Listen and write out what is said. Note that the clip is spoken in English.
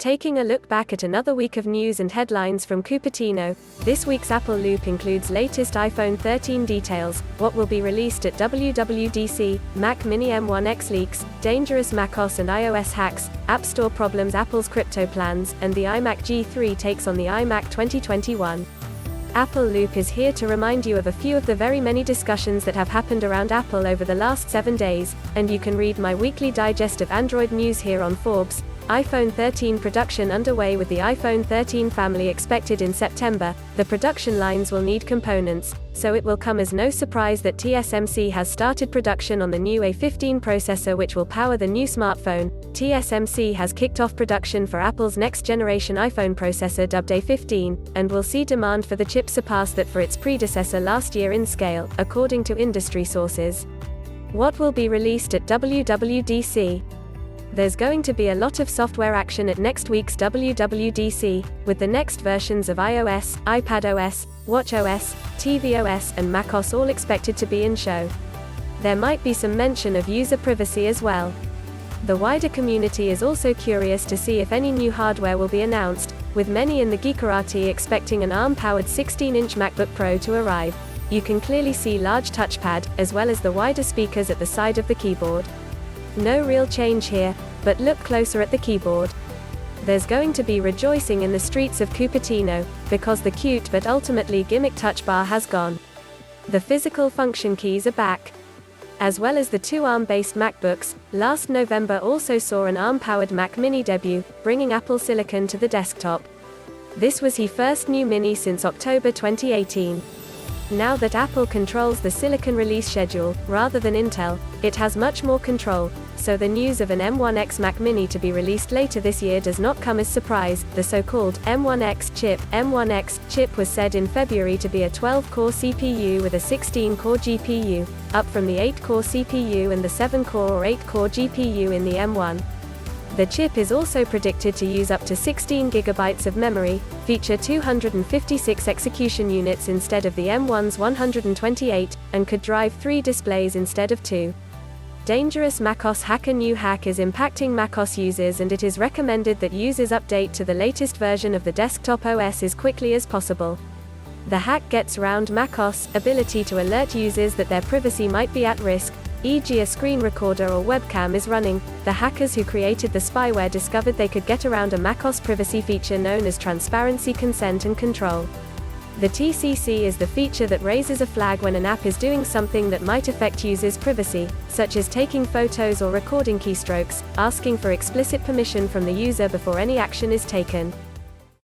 Taking a look back at another week of news and headlines from Cupertino, this week's Apple Loop includes latest iPhone 13 details, what will be released at WWDC, Mac Mini M1X leaks, dangerous macOS and iOS hacks, App Store problems, Apple's crypto plans, and the iMac G3 takes on the iMac 2021. Apple Loop is here to remind you of a few of the very many discussions that have happened around Apple over the last 7 days, and you can read my weekly digest of Android news here on Forbes. iPhone 13 production underway with the iPhone 13 family expected in September. The production lines will need components, so it will come as no surprise that TSMC has started production on the new A15 processor which will power the new smartphone. TSMC has kicked off production for Apple's next generation iPhone processor dubbed A15, and will see demand for the chip surpass that for its predecessor last year in scale, according to industry sources. What will be released at WWDC? There's going to be a lot of software action at next week's WWDC, with the next versions of iOS, iPadOS, watchOS, tvOS, and macOS all expected to be in show. There might be some mention of user privacy as well. The wider community is also curious to see if any new hardware will be announced, with many in the geekerati expecting an ARM-powered 16-inch MacBook Pro to arrive. You can clearly see large touchpad, as well as the wider speakers at the side of the keyboard. No real change here, but look closer at the keyboard. There's going to be rejoicing in the streets of Cupertino, because the cute but ultimately gimmick touch bar has gone. The physical function keys are back. As well as the two ARM-based MacBooks, last November also saw an ARM-powered Mac Mini debut, bringing Apple Silicon to the desktop. This was his first new Mini since October 2018. Now that Apple controls the Silicon release schedule, rather than Intel, it has much more control, so the news of an M1X Mac Mini to be released later this year does not come as surprise. The so-called M1X chip was said in February to be a 12-core CPU with a 16-core GPU, up from the 8-core CPU and the 7-core or 8-core GPU in the M1. The chip is also predicted to use up to 16 GB of memory, feature 256 execution units instead of the M1's 128, and could drive 3 displays instead of 2. Dangerous macOS HackA new hack is impacting macOS users, and it is recommended that users update to the latest version of the desktop OS as quickly as possible. The hack gets around macOS' ability to alert users that their privacy might be at risk, e.g. a screen recorder or webcam is running. The hackers who created the spyware discovered they could get around a macOS privacy feature known as transparency, consent and control. The TCC is the feature that raises a flag when an app is doing something that might affect users' privacy, such as taking photos or recording keystrokes, asking for explicit permission from the user before any action is taken.